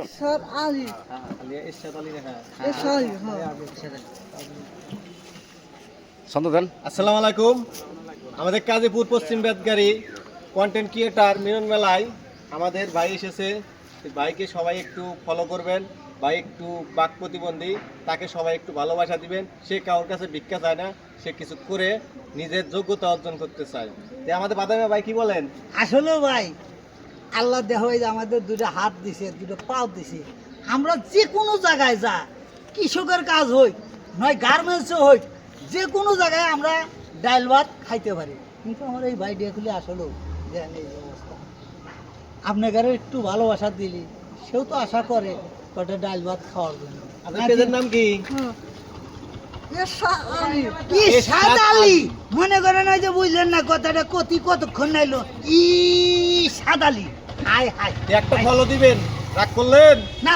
এরশাদ আলী। এরশাদ আলী, হ্যাঁ। আসসালামু আলাইকুম। আমাদের কাজীপুর পশ্চিম বেতগাড়ি কন্টেন্ট ক্রিয়েটার মিলন মেলায় আমাদের ভাই এসেছে। ভাইকে সবাই একটু ফলো করবেন। ভাই একটু বাক প্রতিবন্ধী, তাকে সবাই একটু ভালোবাসা দিবেন। সে কারোর কাছে ভিক্ষা চায় না, সে কিছু করে নিজের যোগ্যতা অর্জন করতে চায়। তো আমাদের বাদামে ভাই কি বলেন? আসলে ভাই আল্লাহ দেহ এই যে আমাদের দুটো হাত দিছে, দুটো পাও দিছে, আমরা যে কোনো জায়গায় যা, কৃষকের কাজ হোক নয় গার্মেন্টসে হোক, যে কোনো জায়গায় আমরা ডাল ভাত খাইতে পারি। কিন্তু আমার এই ভাই ডেকুলি আসলেও দেন এই অবস্থা। আপনাকে একটু ভালোবাসা দিলি, সেও তো আশা করে কটা ডাল ভাত খাওয়ার জন্য। আপনার পেজের নাম কি? কি সাদ আলী, মনে করেন ওই যে বুঝলেন না কথাটা, কতক্ষণ নাইলো ই সাদ আলী। হাই হাই একটা ফলো দিবেন, রাগ করলেন না